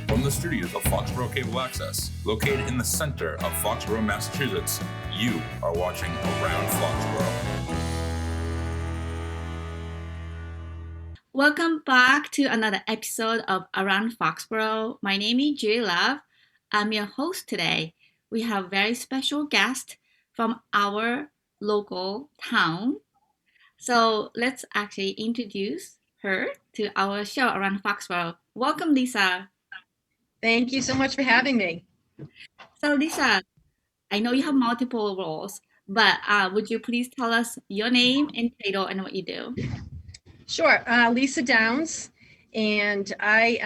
From the studios of Foxboro Cable Access, located in the center of Foxborough, Massachusetts, you are watching Around Foxborough. Welcome back to another episode of Around Foxborough. My name is Julie Love. I'm your host today. We have a very special guest from our local town. So let's actually introduce her to our show Around Foxborough. Welcome, Lisa. Thank you so much for having me. So Lisa, I know you have multiple roles, but would you please tell us your name and title and what you do? Sure, Lisa Downs, and I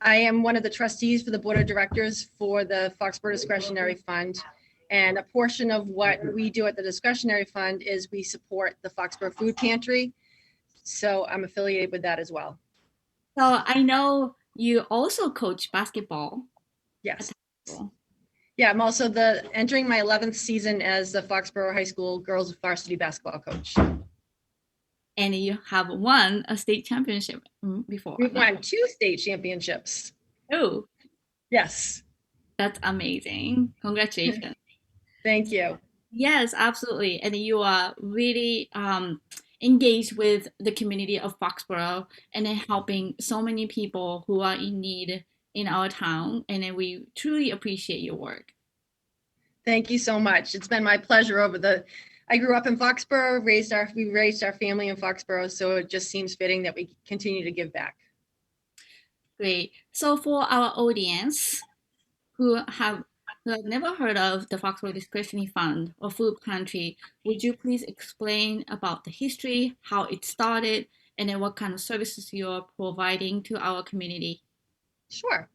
am one of the trustees for the board of directors for the Foxborough Discretionary Fund. And a portion of what we do at the Discretionary Fund is we support the Foxborough Food Pantry. So I'm affiliated with that as well. So I know you also coach basketball. Yes. Yeah, I'm also entering my 11th season as the Foxborough High School girls varsity basketball coach. And you have won a state championship before. We've won 2 state championships. Oh, yes. That's amazing. Congratulations. Thank you. Yes, absolutely. And you are really engaged with the community of Foxborough and then helping so many people who are in need in our town. And then we truly appreciate your work. Thank you so much. It's been my pleasure I grew up in Foxborough, we raised our family in Foxborough, so it just seems fitting that we continue to give back. Great. So for our audience who have never heard of the Foxborough Discretionary Fund or Food Pantry, would you please explain about the history, how it started, and then what kind of services you're providing to our community? Sure.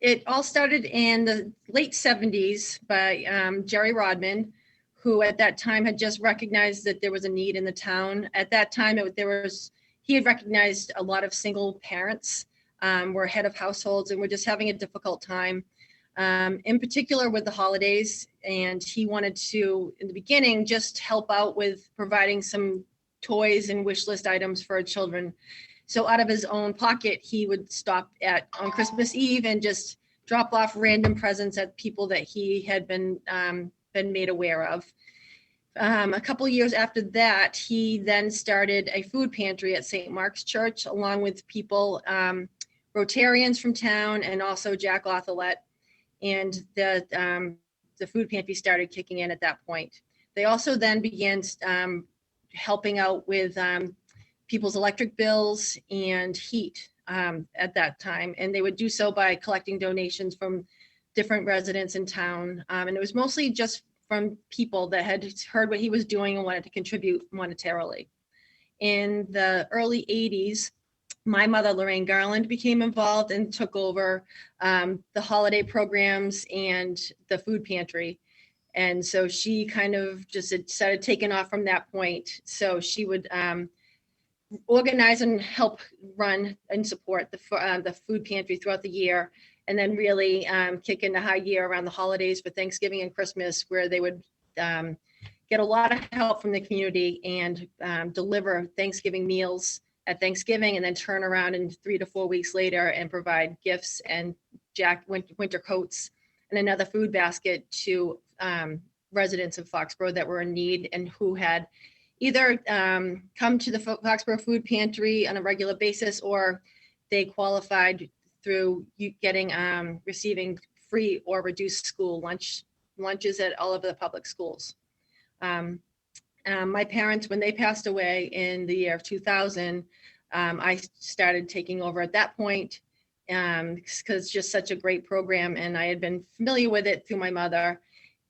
It all started in the late 70s by Jerry Rodman, who at that time had just recognized that there was a need in the town. At that time, he had recognized a lot of single parents were head of households and were just having a difficult time, in particular with the holidays. And he wanted to, in the beginning, just help out with providing some toys and wish list items for children. So out of his own pocket, he would stop on Christmas Eve and just drop off random presents at people that he had been made aware of. A couple years after that, he then started a food pantry at St. Mark's Church, along with people, Rotarians from town, and also Jack Othelette. And the food pantry started kicking in at that point. They also then began helping out with people's electric bills and heat at that time. And they would do so by collecting donations from different residents in town. And it was mostly just from people that had heard what he was doing and wanted to contribute monetarily. In the early 80s, my mother, Lorraine Garland, became involved and took over the holiday programs and the food pantry. And so she kind of just started taking off from that point. So she would organize and help run and support the food pantry throughout the year, and then really kick into high gear around the holidays for Thanksgiving and Christmas, where they would get a lot of help from the community and deliver Thanksgiving meals at Thanksgiving, and then turn around in 3 to 4 weeks later and provide gifts and winter coats and another food basket to residents of Foxborough that were in need and who had either come to the Foxborough Food Pantry on a regular basis, or they qualified through receiving free or reduced school lunches at all of the public schools. My parents, when they passed away in the year of 2000, I started taking over at that point because it's just such a great program, and I had been familiar with it through my mother.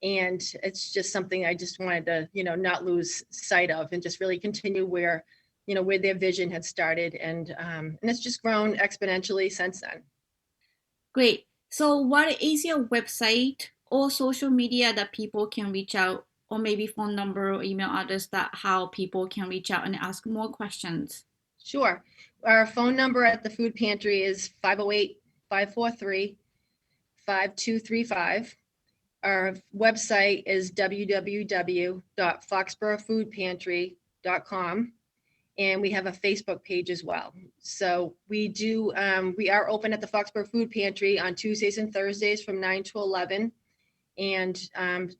And it's just something I just wanted to, not lose sight of, and just really continue where their vision had started. And it's just grown exponentially since then. Great. So what is your website or social media that people can reach out, or maybe phone number or email address how people can reach out and ask more questions? Sure. Our phone number at the food pantry is 508-543-5235. Our website is www.foxboroughfoodpantry.com. and we have a Facebook page as well. So we are open at the Foxborough Food Pantry on Tuesdays and Thursdays from 9 to 11. And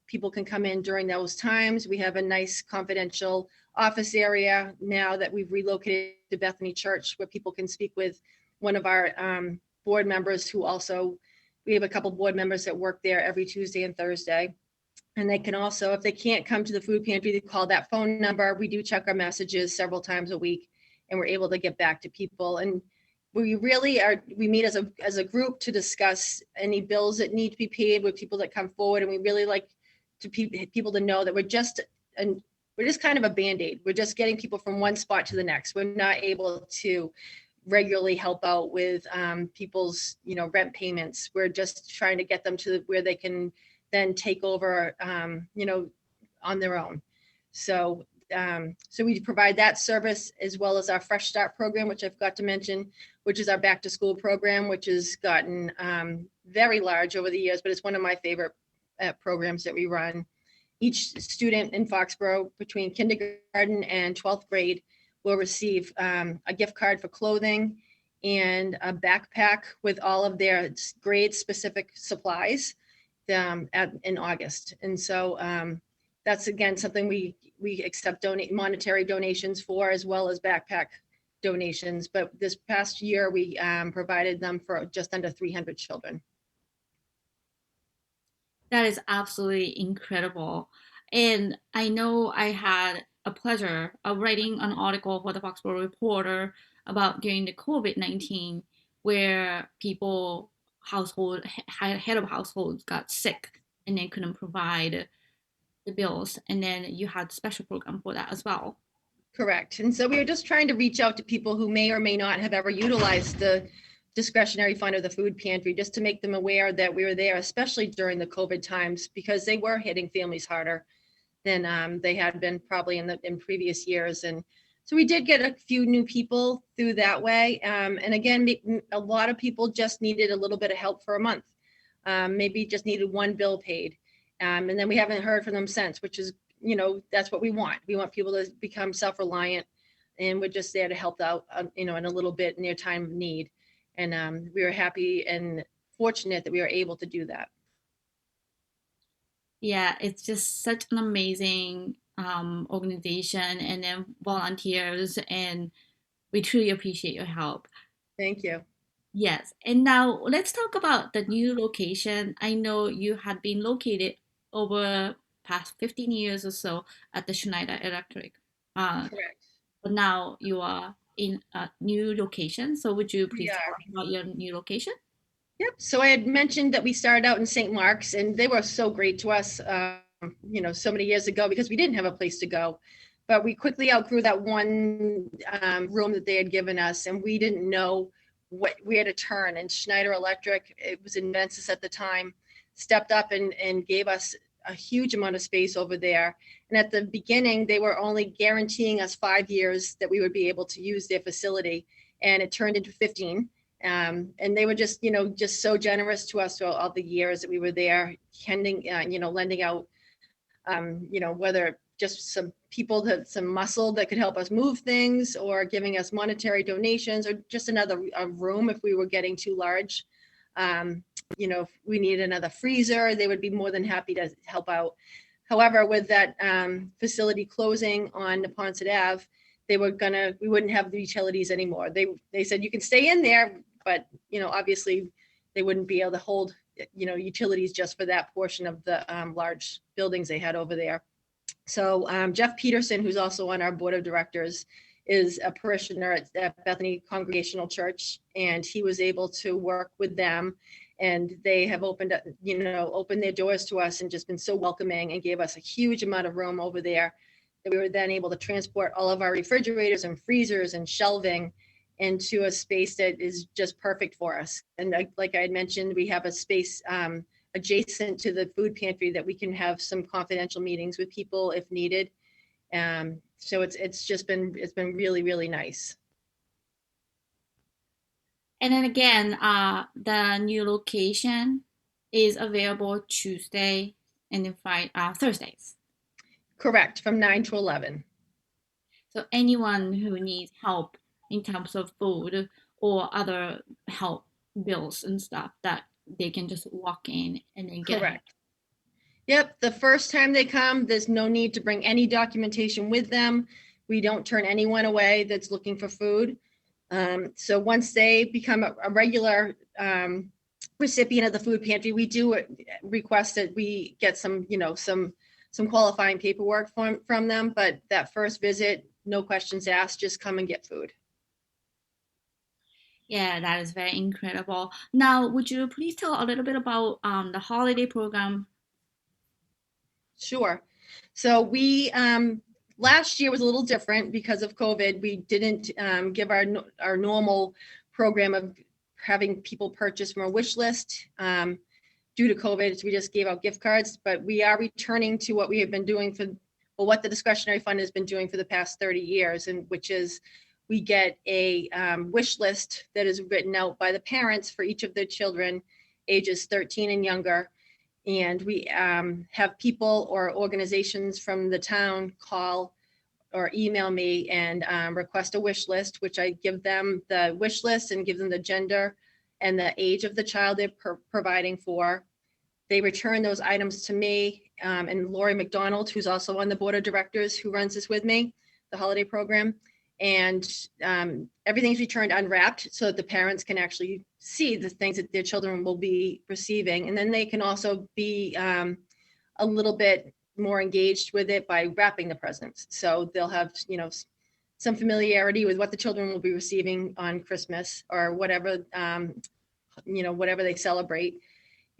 people can come in during those times. We have a nice confidential office area now that we've relocated to Bethany Church, where people can speak with one of our board members we have a couple board members that work there every Tuesday and Thursday. And they can also, if they can't come to the food pantry, they call that phone number. We do check our messages several times a week, and we're able to get back to people. And we meet as a group to discuss any bills that need to be paid with people that come forward. And we really like people to know that we're just kind of a Band-Aid. We're just getting people from one spot to the next. We're not able to regularly help out with people's, rent payments. We're just trying to get them to where they can then take over, on their own. So we provide that service, as well as our Fresh Start program, which I forgot to mention, which is our back to school program, which has gotten very large over the years, but it's one of my favorite programs that we run. Each student in Foxborough between kindergarten and 12th grade will receive a gift card for clothing and a backpack with all of their grade specific supplies in August. And so that's, again, something we accept monetary donations for, as well as backpack donations. But this past year, we provided them for just under 300 children. That is absolutely incredible. And I know I had a pleasure of writing an article for the Foxborough Reporter about during the COVID-19, where head of households got sick and they couldn't provide the bills. And then you had a special program for that as well. Correct. And so we were just trying to reach out to people who may or may not have ever utilized the discretionary fund of the food pantry, just to make them aware that we were there, especially during the COVID times, because they were hitting families harder than they had been probably in previous years. And so we did get a few new people through that way. And again, a lot of people just needed a little bit of help for a month, maybe just needed one bill paid. And then we haven't heard from them since, which is, that's what we want. We want people to become self-reliant, and we're just there to help out, in a little bit in their time of need. And we were happy and fortunate that we were able to do that. Yeah, it's just such an amazing organization, and then volunteers, and we truly appreciate your help. Thank you. Yes, and now let's talk about the new location. I know you had been located over past 15 years or so at the Schneider Electric. Correct. But now you are in a new location. So would you We please are. talk about your new location? Yep. So I had mentioned that we started out in St. Mark's, and they were so great to us, so many years ago, because we didn't have a place to go. But we quickly outgrew that one room that they had given us, and we didn't know where to turn. And Schneider Electric, it was in Memphis at the time, stepped up and gave us a huge amount of space over there. And at the beginning, they were only guaranteeing us 5 years that we would be able to use their facility, and it turned into 15. And they were just so generous to us throughout all the years that we were there, lending out, whether just some people, some muscle that could help us move things, or giving us monetary donations, or just another room if we were getting too large. If we needed another freezer, they would be more than happy to help out. However, with that facility closing on Neponset Ave, we wouldn't have the utilities anymore. They said, you can stay in there, but, obviously they wouldn't be able to hold, utilities just for that portion of the large buildings they had over there. So Jeff Peterson, who's also on our board of directors, is a parishioner at Bethany Congregational Church, and he was able to work with them, and they have opened their doors to us and just been so welcoming, and gave us a huge amount of room over there that we were then able to transport all of our refrigerators and freezers and shelving into a space that is just perfect for us. And like I had mentioned, we have a space adjacent to the food pantry that we can have some confidential meetings with people if needed. So it's been really, really nice. And then again, the new location is available Tuesday and then Thursdays. Correct, from 9 to 11. So anyone who needs help in terms of food or other help bills and stuff, that they can just walk in and then get help. Correct. Yep, the first time they come, there's no need to bring any documentation with them. We don't turn anyone away that's looking for food. So once they become a regular recipient of the food pantry, we do request that we get some, some qualifying paperwork from them. But that first visit, no questions asked, just come and get food. Yeah, that is very incredible. Now, would you please tell a little bit about the holiday program? Sure. So we last year was a little different because of COVID. We didn't give our normal program of having people purchase from a wish list due to COVID. So we just gave out gift cards, but we are returning to what we have been doing what the discretionary fund has been doing for the past 30 years, and which is we get a wish list that is written out by the parents for each of their children, ages 13 and younger. And we have people or organizations from the town call or email me and request a wish list, which I give them the wish list and give them the gender and the age of the child they're providing for. They return those items to me and Lori McDonald, who's also on the board of directors, who runs this with me, the holiday program. And everything's returned unwrapped so that the parents can actually see the things that their children will be receiving. And then they can also be a little bit more engaged with it by wrapping the presents. So they'll have, some familiarity with what the children will be receiving on Christmas or whatever, whatever they celebrate.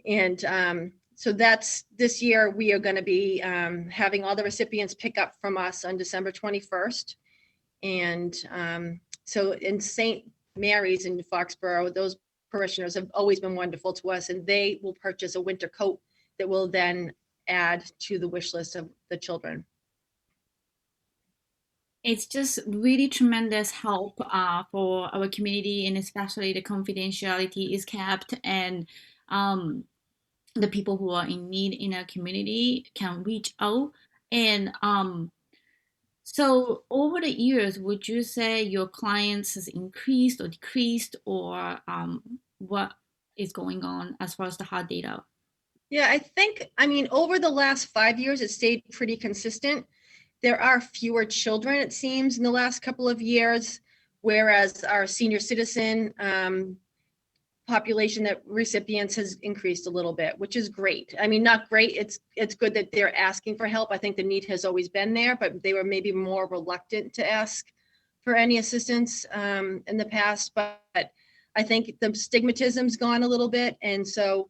And so that's this year we are going to be having all the recipients pick up from us on December 21st. And so in St. Mary's in Foxborough, those parishioners have always been wonderful to us, and they will purchase a winter coat that will then add to the wish list of the children. It's just really tremendous help for our community, and especially the confidentiality is kept, and the people who are in need in our community can reach out. And so over the years, would you say your clients has increased or decreased, or what is going on as far as the hard data? Yeah, over the last 5 years, it stayed pretty consistent. There are fewer children, it seems, in the last couple of years, whereas our senior citizen population that recipients has increased a little bit, which is great. I mean, not great. It's good that they're asking for help. I think the need has always been there, but they were maybe more reluctant to ask for any assistance in the past. But I think the stigmatism's gone a little bit. And so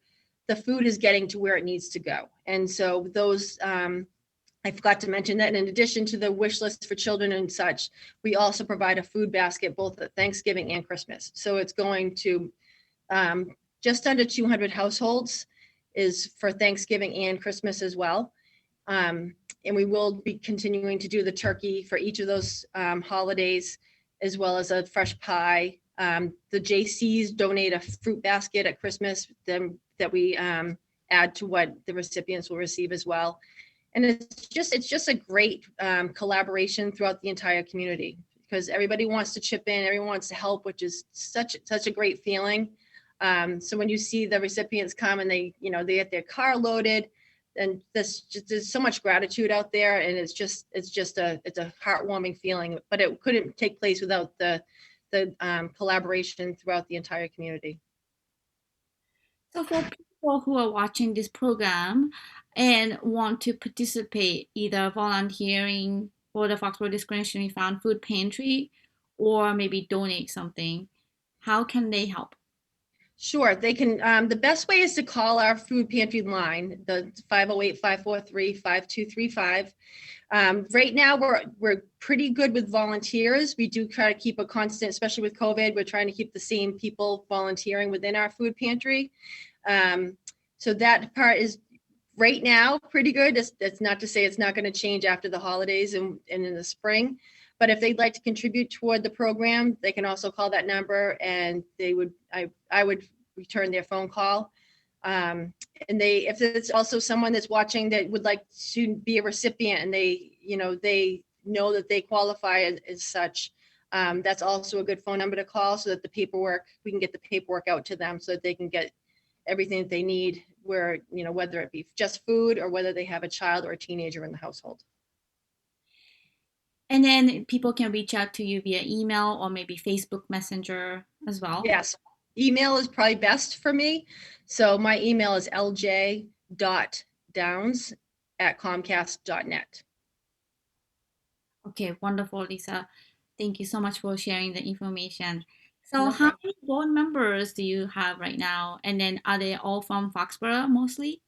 the food is getting to where it needs to go. And so those, I forgot to mention that in addition to the wish list for children and such, we also provide a food basket both at Thanksgiving and Christmas. So it's going to just under 200 households is for Thanksgiving and Christmas as well. And we will be continuing to do the turkey for each of those holidays, as well as a fresh pie. The JCs donate a fruit basket at Christmas that we add to what the recipients will receive as well. And it's just a great collaboration throughout the entire community, because everybody wants to chip in, everyone wants to help, which is such a great feeling. So when you see the recipients come and they get their car loaded, and there's so much gratitude out there, and it's a heartwarming feeling. But it couldn't take place without the collaboration throughout the entire community. So for people who are watching this program and want to participate, either volunteering for the Foxborough Discretionary Fund Food Pantry or maybe donate something, how can they help? Sure, they can. The best way is to call our food pantry line, the 508-543-5235. Right now, we're pretty good with volunteers. We do try to keep a constant, especially with COVID, we're trying to keep the same people volunteering within our food pantry. So that part is right now pretty good. That's not to say it's not going to change after the holidays and in the spring. But if they'd like to contribute toward the program, they can also call that number, and I would return their phone call. And if it's also someone that's watching that would like to be a recipient, and they know that they qualify as such, that's also a good phone number to call, so that we can get the paperwork out to them so that they can get everything that they need, where, whether it be just food or whether they have a child or a teenager in the household. And then people can reach out to you via email or maybe Facebook Messenger as well. Yes, email is probably best for me. So my email is lj.downs@comcast.net. Okay, wonderful, Lisa. Thank you so much for sharing the information. So No how problem. many board members do you have right now? And then are they all from Foxborough mostly?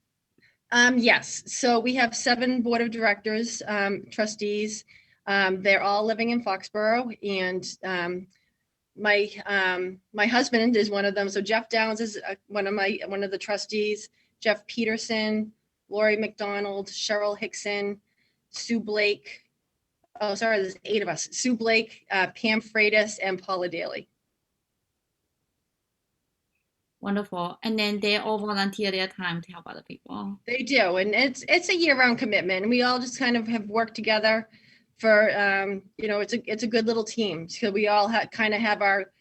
Yes, so we have 7 board of directors, trustees. They're all living in Foxborough, and my husband is one of them. So Jeff Downs is one of the trustees. Jeff Peterson, Lori McDonald, Cheryl Hickson, Sue Blake. Oh, sorry, there's 8 of us. Sue Blake, Pam Freitas, and Paula Daly. Wonderful. And then they all volunteer their time to help other people. They do, and it's a year-round commitment, and we all just kind of have worked together for it's a good little team. So we all kind of have our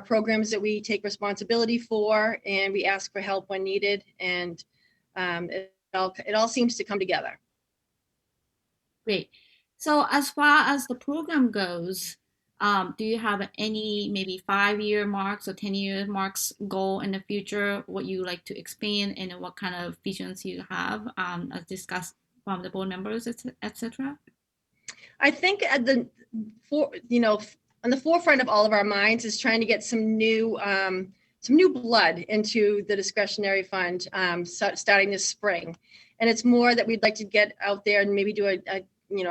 programs that we take responsibility for, and we ask for help when needed, and it all seems to come together. Great. So as far as the program goes, do you have any maybe 5-year marks or 10-year marks goal in the future, what you like to expand and what kind of visions you have as discussed from the board members, etc.? I think on the forefront of all of our minds is trying to get some new blood into the discretionary fund, starting this spring. And it's more that we'd like to get out there and maybe do a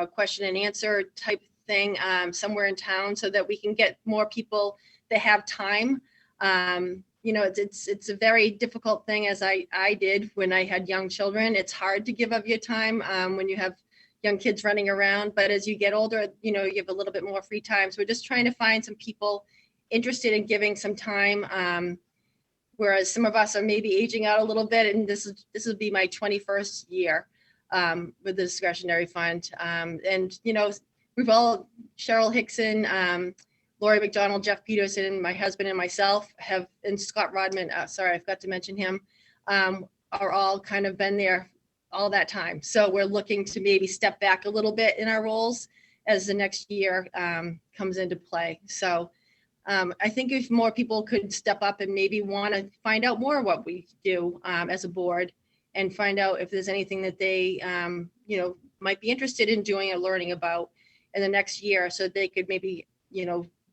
question and answer type thing somewhere in town, so that we can get more people that have time. It's a very difficult thing, as I did when I had young children. It's hard to give up your time when you have young kids running around, but as you get older, you have a little bit more free time. So we're just trying to find some people interested in giving some time, whereas some of us are maybe aging out a little bit, and this will be my 21st year with the discretionary fund. And we've all, Cheryl Hickson, Lori McDonald, Jeff Peterson, my husband and myself and Scott Rodman, sorry, I forgot to mention him, are all kind of been there all that time. So we're looking to maybe step back a little bit in our roles as the next year comes into play. So I think if more people could step up and maybe want to find out more what we do as a board, and find out if there's anything that they might be interested in doing or learning about in the next year, so they could maybe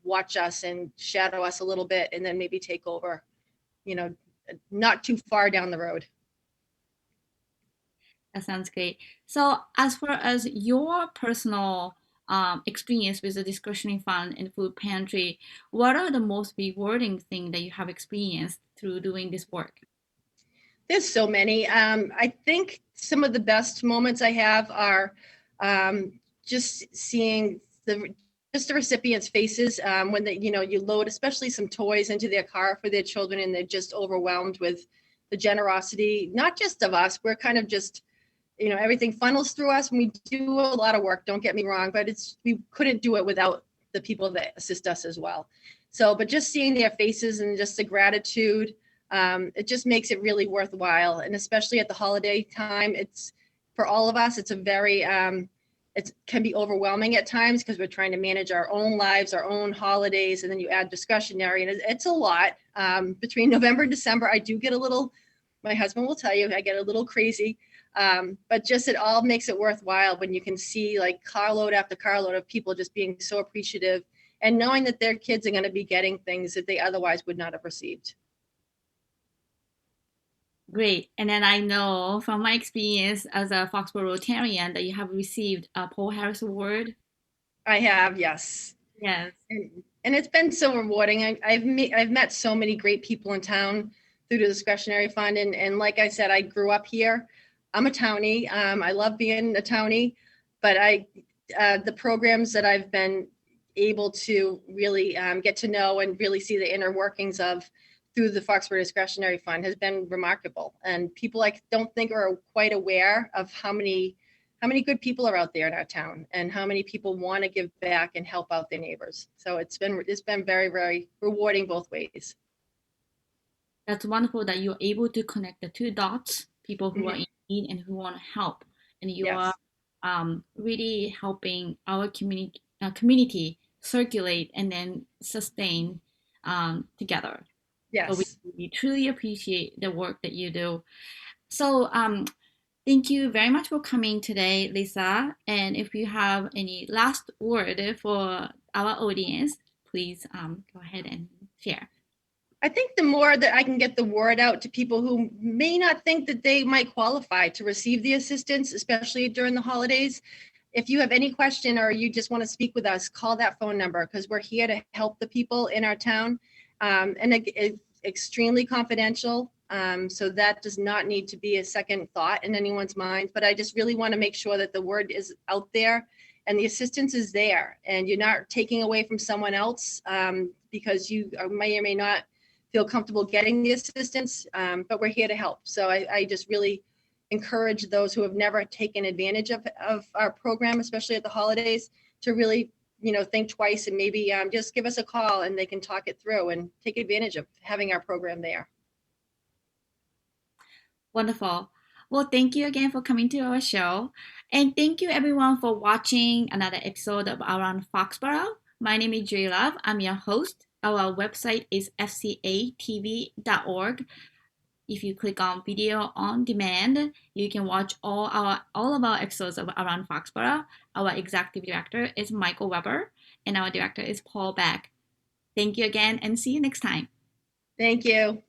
watch us and shadow us a little bit, and then maybe take over not too far down the road. That sounds great. So as far as your personal experience with the discretionary fund and food pantry, what are the most rewarding things that you have experienced through doing this work? There's so many. I think some of the best moments I have are just seeing the recipients' faces when they, you load, especially some toys into their car for their children, and they're just overwhelmed with the generosity, not just of us. We're kind of just, everything funnels through us, and we do a lot of work, don't get me wrong, but we couldn't do it without the people that assist us as well. So, but just seeing their faces and just the gratitude, it just makes it really worthwhile. And especially at the holiday time, it's, for all of us, it's a very, it can be overwhelming at times, because we're trying to manage our own lives, our own holidays, and then you add discretionary, and it's a lot. Between November and December, I do get a little, my husband will tell you, I get a little crazy. But just, it all makes it worthwhile when you can see like carload after carload of people just being so appreciative, and knowing that their kids are going to be getting things that they otherwise would not have received. Great. And then I know from my experience as a Foxborough Rotarian that you have received a Paul Harris Award. I have, yes. Yes. And it's been so rewarding. I've met so many great people in town through the discretionary fund. And like I said, I grew up here. I'm a townie. I love being a townie, but the programs that I've been able to really get to know and really see the inner workings of through the Foxborough Discretionary Fund has been remarkable. And people, I don't think, are quite aware of how many how many good people are out there in our town, and how many people want to give back and help out their neighbors. So it's been very, very rewarding both ways. That's wonderful that you're able to connect the two dots, people who are Mhm. in need and who want to help. And you are Yes. really helping our community circulate and then sustain together. So Yes. we truly appreciate the work that you do. So thank you very much for coming today, Lisa. And if you have any last word for our audience, please go ahead and share. I think the more that I can get the word out to people who may not think that they might qualify to receive the assistance, especially during the holidays, if you have any question or you just want to speak with us, call that phone number, because we're here to help the people in our town. And it's extremely confidential. So that does not need to be a second thought in anyone's mind. But I just really want to make sure that the word is out there and the assistance is there, and you're not taking away from someone else because you may or may not feel comfortable getting the assistance, but we're here to help. So I just really encourage those who have never taken advantage of our program, especially at the holidays, to really, think twice and maybe just give us a call and they can talk it through and take advantage of having our program there. Wonderful. Well, thank you again for coming to our show. And thank you everyone for watching another episode of Around Foxborough. My name is Julie Love. I'm your host. Our website is fcatv.org. If you click on video on demand, you can watch all of our episodes of Around Foxborough. Our executive director is Michael Weber, and our director is Paul Beck. Thank you again, and see you next time. Thank you.